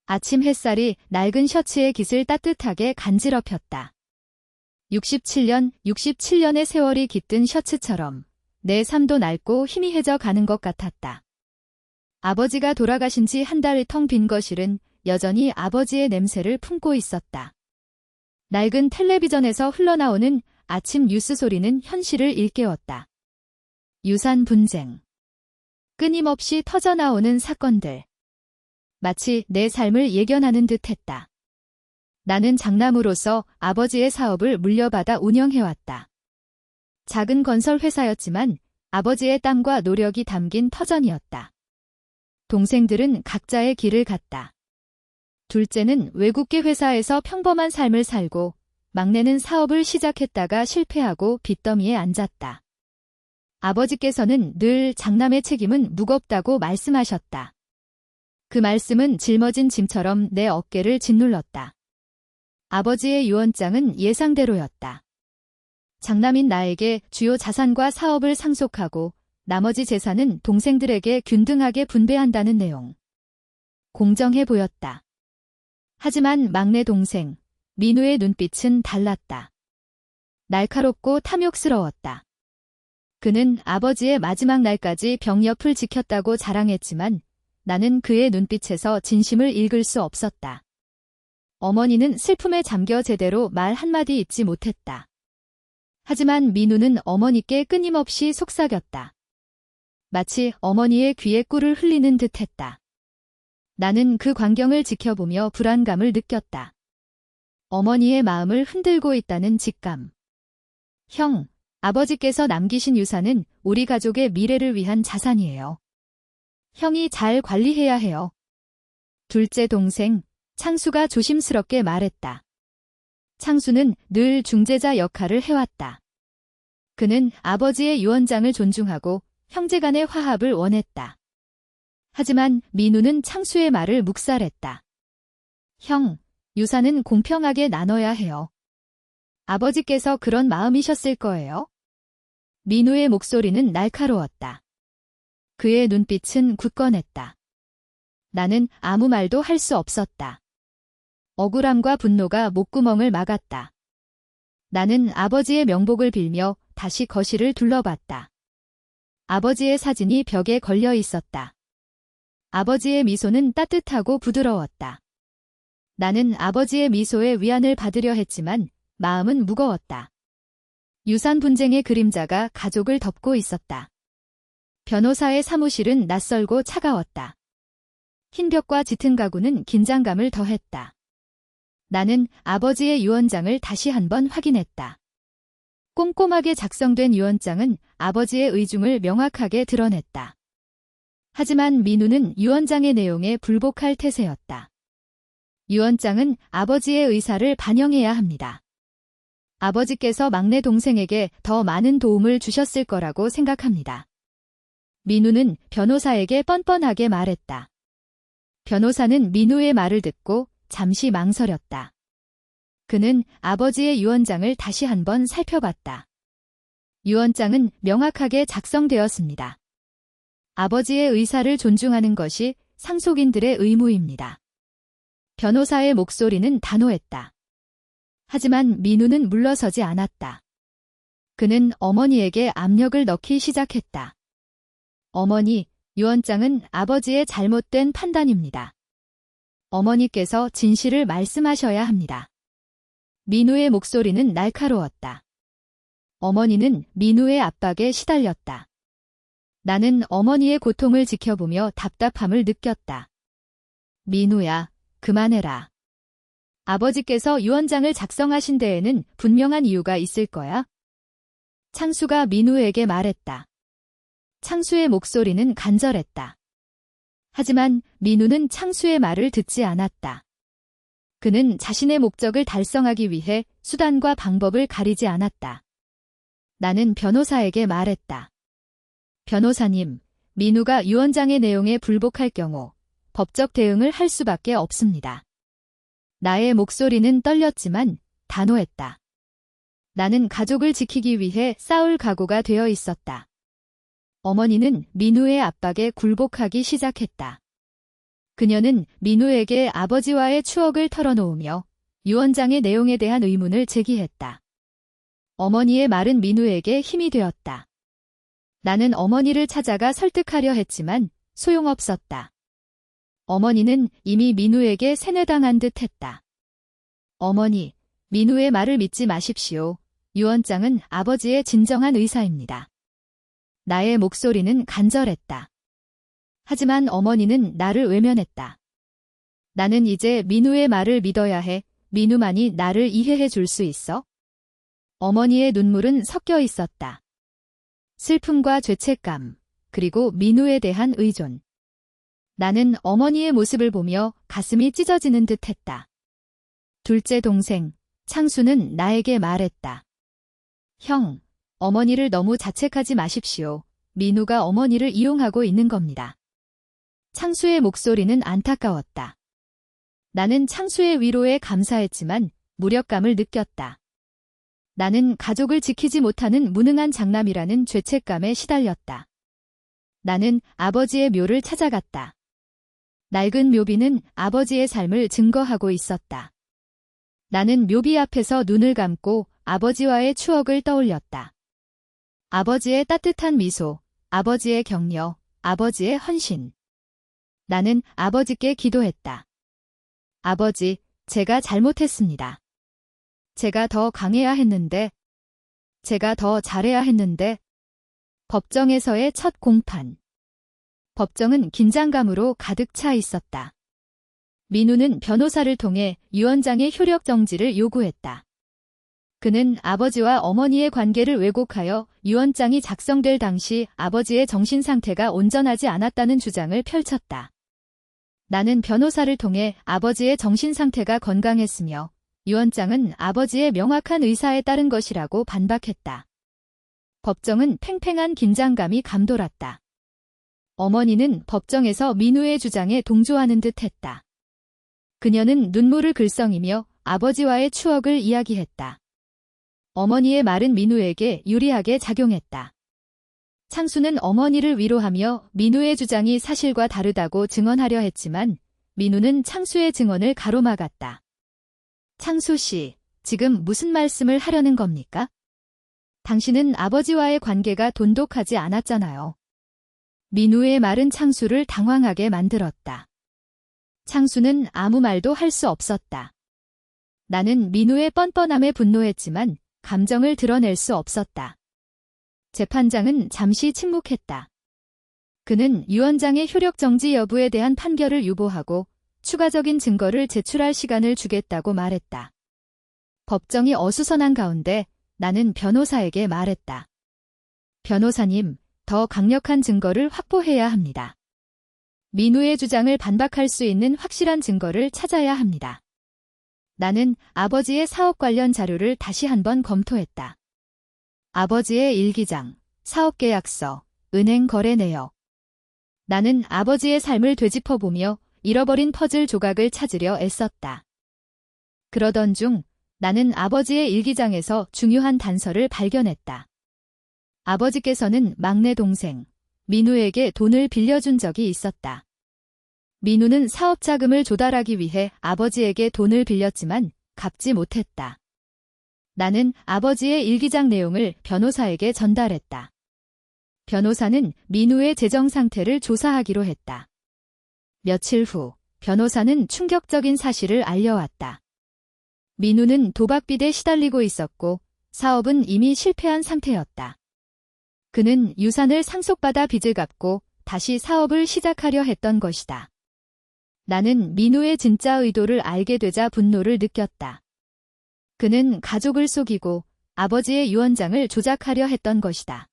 아침 햇살이 낡은 셔츠의 깃을 따뜻하게 간지럽혔다. 67년의 세월이 깃든 셔츠처럼 내 삶도 낡고 희미해져 가는 것 같았다. 아버지가 돌아가신 지 한 달 텅 빈 거실은 여전히 아버지의 냄새를 품고 있었다. 낡은 텔레비전에서 흘러나오는 아침 뉴스 소리는 현실을 일깨웠다. 유산 분쟁. 끊임없이 터져나오는 사건들. 마치 내 삶을 예견하는 듯했다. 나는 장남으로서 아버지의 사업을 물려받아 운영해왔다. 작은 건설 회사였지만 아버지의 땀과 노력이 담긴 터전이었다. 동생들은 각자의 길을 갔다. 둘째는 외국계 회사에서 평범한 삶을 살고 막내는 사업을 시작했다가 실패하고 빚더미에 앉았다. 아버지께서는 늘 장남의 책임은 무겁다고 말씀하셨다. 그 말씀은 짊어진 짐처럼 내 어깨를 짓눌렀다. 아버지의 유언장은 예상대로였다. 장남인 나에게 주요 자산과 사업을 상속하고 나머지 재산은 동생들에게 균등하게 분배한다는 내용. 공정해 보였다. 하지만 막내 동생, 민우의 눈빛은 달랐다. 날카롭고 탐욕스러웠다. 그는 아버지의 마지막 날까지 병 옆을 지켰다고 자랑했지만 나는 그의 눈빛에서 진심을 읽을 수 없었다. 어머니는 슬픔에 잠겨 제대로 말 한마디 잇지 못했다. 하지만 민우는 어머니께 끊임없이 속삭였다. 마치 어머니의 귀에 꿀을 흘리는 듯했다. 나는 그 광경을 지켜보며 불안감을 느꼈다. 어머니의 마음을 흔들고 있다는 직감. 형, 아버지께서 남기신 유산은 우리 가족의 미래를 위한 자산이에요. 형이 잘 관리해야 해요. 둘째 동생, 창수가 조심스럽게 말했다. 창수는 늘 중재자 역할을 해왔다. 그는 아버지의 유언장을 존중하고 형제 간의 화합을 원했다. 하지만 민우는 창수의 말을 묵살했다. 형, 유산은 공평하게 나눠야 해요. 아버지께서 그런 마음이셨을 거예요. 민우의 목소리는 날카로웠다. 그의 눈빛은 굳건했다. 나는 아무 말도 할 수 없었다. 억울함과 분노가 목구멍을 막았다. 나는 아버지의 명복을 빌며 다시 거실을 둘러봤다. 아버지의 사진이 벽에 걸려 있었다. 아버지의 미소는 따뜻하고 부드러웠다. 나는 아버지의 미소에 위안을 받으려 했지만 마음은 무거웠다. 유산 분쟁의 그림자가 가족을 덮고 있었다. 변호사의 사무실은 낯설고 차가웠다. 흰 벽과 짙은 가구는 긴장감을 더했다. 나는 아버지의 유언장을 다시 한번 확인했다. 꼼꼼하게 작성된 유언장은 아버지의 의중을 명확하게 드러냈다. 하지만 민우는 유언장의 내용에 불복할 태세였다. 유언장은 아버지의 의사를 반영해야 합니다. 아버지께서 막내 동생에게 더 많은 도움을 주셨을 거라고 생각합니다. 민우는 변호사에게 뻔뻔하게 말했다. 변호사는 민우의 말을 듣고 잠시 망설였다. 그는 아버지의 유언장을 다시 한번 살펴봤다. 유언장은 명확하게 작성되었습니다. 아버지의 의사를 존중하는 것이 상속인들의 의무입니다. 변호사의 목소리는 단호했다. 하지만 민우는 물러서지 않았다. 그는 어머니에게 압력을 넣기 시작했다. 어머니, 유언장은 아버지의 잘못된 판단입니다. 어머니께서 진실을 말씀하셔야 합니다. 민우의 목소리는 날카로웠다. 어머니는 민우의 압박에 시달렸다. 나는 어머니의 고통을 지켜보며 답답함을 느꼈다. 민우야, 그만해라. 아버지께서 유언장을 작성하신 데에는 분명한 이유가 있을 거야. 창수가 민우에게 말했다. 창수의 목소리는 간절했다. 하지만 민우는 창수의 말을 듣지 않았다. 그는 자신의 목적을 달성하기 위해 수단과 방법을 가리지 않았다. 나는 변호사에게 말했다. 변호사님, 민우가 유언장의 내용에 불복할 경우 법적 대응을 할 수밖에 없습니다. 나의 목소리는 떨렸지만 단호했다. 나는 가족을 지키기 위해 싸울 각오가 되어 있었다. 어머니는 민우의 압박에 굴복하기 시작했다. 그녀는 민우에게 아버지와의 추억을 털어놓으며 유언장의 내용에 대한 의문을 제기했다. 어머니의 말은 민우에게 힘이 되었다. 나는 어머니를 찾아가 설득하려 했지만 소용없었다. 어머니는 이미 민우에게 세뇌당한 듯 했다. 어머니, 민우의 말을 믿지 마십시오. 유언장은 아버지의 진정한 의사입니다. 나의 목소리는 간절했다. 하지만 어머니는 나를 외면했다. 나는 이제 민우의 말을 믿어야 해. 민우만이 나를 이해해 줄 수 있어? 어머니의 눈물은 섞여 있었다. 슬픔과 죄책감, 그리고 민우에 대한 의존. 나는 어머니의 모습을 보며 가슴이 찢어지는 듯 했다. 둘째 동생, 창수는 나에게 말했다. 형, 어머니를 너무 자책하지 마십시오. 민우가 어머니를 이용하고 있는 겁니다. 창수의 목소리는 안타까웠다. 나는 창수의 위로에 감사했지만 무력감을 느꼈다. 나는 가족을 지키지 못하는 무능한 장남이라는 죄책감에 시달렸다. 나는 아버지의 묘를 찾아갔다. 낡은 묘비는 아버지의 삶을 증거하고 있었다. 나는 묘비 앞에서 눈을 감고 아버지와의 추억을 떠올렸다. 아버지의 따뜻한 미소, 아버지의 격려, 아버지의 헌신. 나는 아버지께 기도했다. 아버지, 제가 잘못했습니다. 제가 더 강해야 했는데, 제가 더 잘해야 했는데. 법정에서의 첫 공판. 법정은 긴장감으로 가득 차 있었다. 민우는 변호사를 통해 유언장의 효력 정지를 요구했다. 그는 아버지와 어머니의 관계를 왜곡하여 유언장이 작성될 당시 아버지의 정신 상태가 온전하지 않았다는 주장을 펼쳤다. 나는 변호사를 통해 아버지의 정신 상태가 건강했으며 유언장은 아버지의 명확한 의사에 따른 것이라고 반박했다. 법정은 팽팽한 긴장감이 감돌았다. 어머니는 법정에서 민우의 주장에 동조하는 듯 했다. 그녀는 눈물을 글썽이며 아버지와의 추억을 이야기했다. 어머니의 말은 민우에게 유리하게 작용했다. 창수는 어머니를 위로하며 민우의 주장이 사실과 다르다고 증언하려 했지만 민우는 창수의 증언을 가로막았다. 창수 씨, 지금 무슨 말씀을 하려는 겁니까? 당신은 아버지와의 관계가 돈독하지 않았잖아요. 민우의 말은 창수를 당황하게 만들었다. 창수는 아무 말도 할 수 없었다. 나는 민우의 뻔뻔함에 분노했지만 감정을 드러낼 수 없었다. 재판장은 잠시 침묵했다. 그는 유언장의 효력 정지 여부에 대한 판결을 유보하고 추가적인 증거를 제출할 시간을 주겠다고 말했다. 법정이 어수선한 가운데 나는 변호사에게 말했다. 변호사님, 더 강력한 증거를 확보해야 합니다. 민우의 주장을 반박할 수 있는 확실한 증거를 찾아야 합니다. 나는 아버지의 사업 관련 자료를 다시 한번 검토했다. 아버지의 일기장, 사업계약서, 은행 거래 내역. 나는 아버지의 삶을 되짚어보며 잃어버린 퍼즐 조각을 찾으려 애썼다. 그러던 중 나는 아버지의 일기장에서 중요한 단서를 발견했다. 아버지께서는 막내 동생 민우에게 돈을 빌려준 적이 있었다. 민우는 사업 자금을 조달하기 위해 아버지에게 돈을 빌렸지만 갚지 못했다. 나는 아버지의 일기장 내용을 변호사에게 전달했다. 변호사는 민우의 재정 상태를 조사하기로 했다. 며칠 후 변호사는 충격적인 사실을 알려왔다. 민우는 도박빚에 시달리고 있었고 사업은 이미 실패한 상태였다. 그는 유산을 상속받아 빚을 갚고 다시 사업을 시작하려 했던 것이다. 나는 민우의 진짜 의도를 알게 되자 분노를 느꼈다. 그는 가족을 속이고 아버지의 유언장을 조작하려 했던 것이다.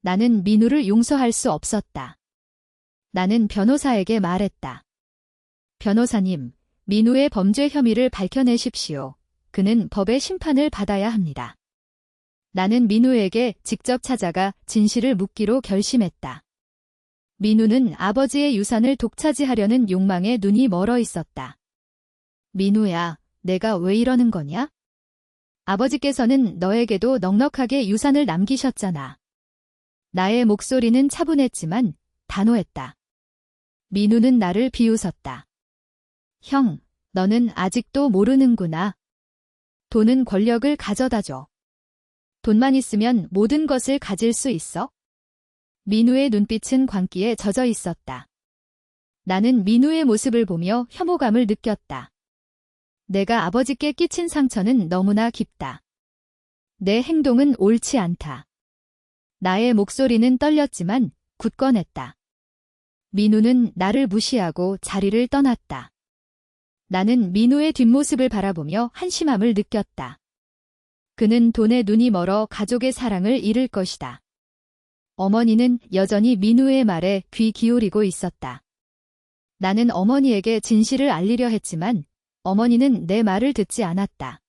나는 민우를 용서할 수 없었다. 나는 변호사에게 말했다. 변호사님, 민우의 범죄 혐의를 밝혀내십시오. 그는 법의 심판을 받아야 합니다. 나는 민우에게 직접 찾아가 진실을 묻기로 결심했다. 민우는 아버지의 유산을 독차지하려는 욕망에 눈이 멀어 있었다. 민우야, 내가 왜 이러는 거냐? 아버지께서는 너에게도 넉넉하게 유산을 남기셨잖아. 나의 목소리는 차분했지만 단호했다. 민우는 나를 비웃었다. 형, 너는 아직도 모르는구나. 돈은 권력을 가져다줘. 돈만 있으면 모든 것을 가질 수 있어? 민우의 눈빛은 광기에 젖어 있었다. 나는 민우의 모습을 보며 혐오감을 느꼈다. 내가 아버지께 끼친 상처는 너무나 깊다. 내 행동은 옳지 않다. 나의 목소리는 떨렸지만 굳건했다. 민우는 나를 무시하고 자리를 떠났다. 나는 민우의 뒷모습을 바라보며 한심함을 느꼈다. 그는 돈에 눈이 멀어 가족의 사랑을 잃을 것이다. 어머니는 여전히 민우의 말에 귀 기울이고 있었다. 나는 어머니에게 진실을 알리려 했지만 어머니는 내 말을 듣지 않았다.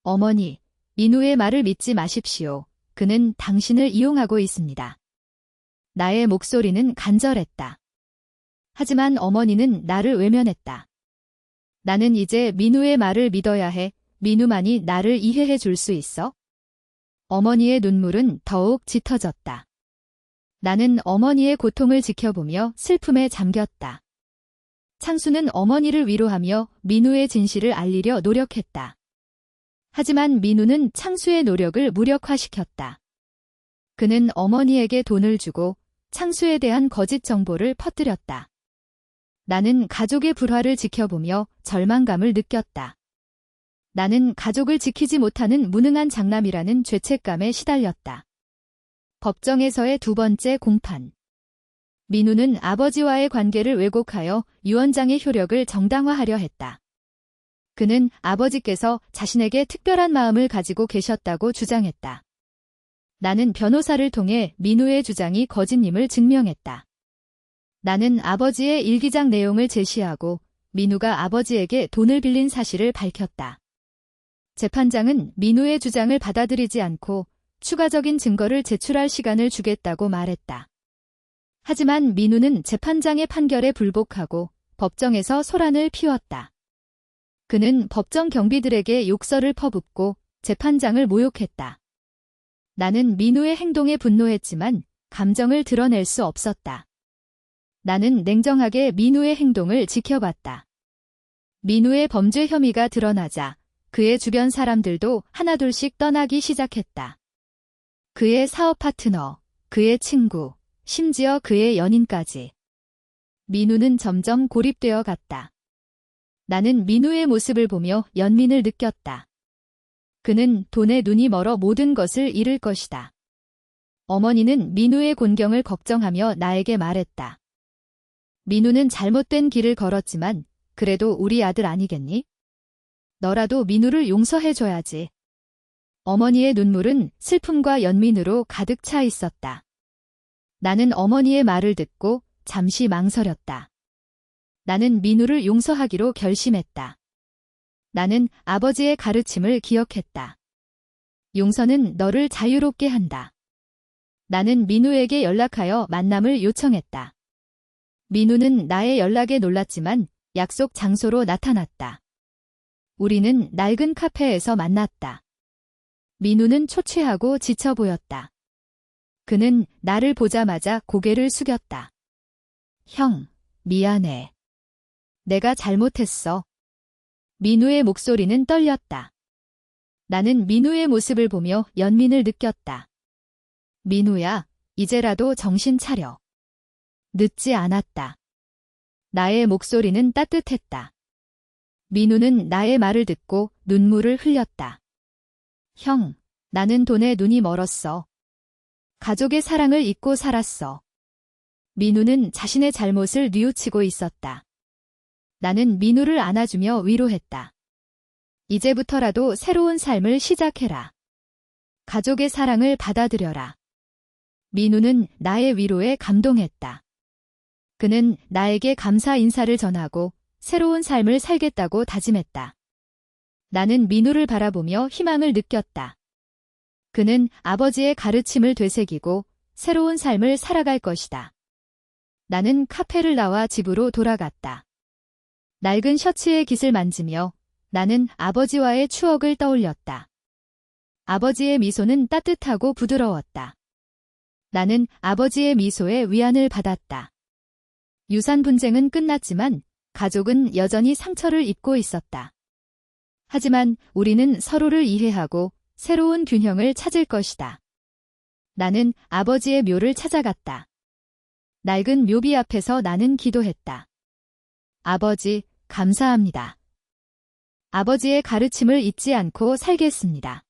어머니, 민우의 말을 믿지 마십시오. 그는 당신을 이용하고 있습니다. 나의 목소리는 간절했다. 하지만 어머니는 나를 외면했다. 나는 이제 민우의 말을 믿어야 해. 민우만이 나를 이해해 줄 수 있어? 어머니의 눈물은 더욱 짙어졌다. 나는 어머니의 고통을 지켜보며 슬픔에 잠겼다. 창수는 어머니를 위로하며 민우의 진실을 알리려 노력했다. 하지만 민우는 창수의 노력을 무력화시켰다. 그는 어머니에게 돈을 주고 창수에 대한 거짓 정보를 퍼뜨렸다. 나는 가족의 불화를 지켜보며 절망감을 느꼈다. 나는 가족을 지키지 못하는 무능한 장남이라는 죄책감에 시달렸다. 법정에서의 두 번째 공판. 민우는 아버지와의 관계를 왜곡하여 유언장의 효력을 정당화하려 했다. 그는 아버지께서 자신에게 특별한 마음을 가지고 계셨다고 주장했다. 나는 변호사를 통해 민우의 주장이 거짓임을 증명했다. 나는 아버지의 일기장 내용을 제시하고 민우가 아버지에게 돈을 빌린 사실을 밝혔다. 재판장은 민우의 주장을 받아들이지 않고 추가적인 증거를 제출할 시간을 주겠다고 말했다. 하지만 민우는 재판장의 판결에 불복하고 법정에서 소란을 피웠다. 그는 법정 경비들에게 욕설을 퍼붓고 재판장을 모욕했다. 나는 민우의 행동에 분노했지만 감정을 드러낼 수 없었다. 나는 냉정하게 민우의 행동을 지켜봤다. 민우의 범죄 혐의가 드러나자 그의 주변 사람들도 하나둘씩 떠나기 시작했다. 그의 사업 파트너, 그의 친구, 심지어 그의 연인까지. 민우는 점점 고립되어 갔다. 나는 민우의 모습을 보며 연민을 느꼈다. 그는 돈에 눈이 멀어 모든 것을 잃을 것이다. 어머니는 민우의 곤경을 걱정하며 나에게 말했다. 민우는 잘못된 길을 걸었지만 그래도 우리 아들 아니겠니? 너라도 민우를 용서해줘야지. 어머니의 눈물은 슬픔과 연민으로 가득 차 있었다. 나는 어머니의 말을 듣고 잠시 망설였다. 나는 민우를 용서하기로 결심했다. 나는 아버지의 가르침을 기억했다. 용서는 너를 자유롭게 한다. 나는 민우에게 연락하여 만남을 요청했다. 민우는 나의 연락에 놀랐지만 약속 장소로 나타났다. 우리는 낡은 카페에서 만났다. 민우는 초췌하고 지쳐 보였다. 그는 나를 보자마자 고개를 숙였다. 형, 미안해. 내가 잘못했어. 민우의 목소리는 떨렸다. 나는 민우의 모습을 보며 연민을 느꼈다. 민우야, 이제라도 정신 차려. 늦지 않았다. 나의 목소리는 따뜻했다. 민우는 나의 말을 듣고 눈물을 흘렸다. 형, 나는 돈에 눈이 멀었어. 가족의 사랑을 잊고 살았어. 민우는 자신의 잘못을 뉘우치고 있었다. 나는 민우를 안아주며 위로했다. 이제부터라도 새로운 삶을 시작해라. 가족의 사랑을 받아들여라. 민우는 나의 위로에 감동했다. 그는 나에게 감사 인사를 전하고 새로운 삶을 살겠다고 다짐했다. 나는 민우를 바라보며 희망을 느꼈다. 그는 아버지의 가르침을 되새기고 새로운 삶을 살아갈 것이다. 나는 카페를 나와 집으로 돌아갔다. 낡은 셔츠의 깃을 만지며 나는 아버지와의 추억을 떠올렸다. 아버지의 미소는 따뜻하고 부드러웠다. 나는 아버지의 미소에 위안을 받았다. 유산 분쟁은 끝났지만 가족은 여전히 상처를 입고 있었다. 하지만 우리는 서로를 이해하고 새로운 균형을 찾을 것이다. 나는 아버지의 묘를 찾아갔다. 낡은 묘비 앞에서 나는 기도했다. 아버지, 감사합니다. 아버지의 가르침을 잊지 않고 살겠습니다.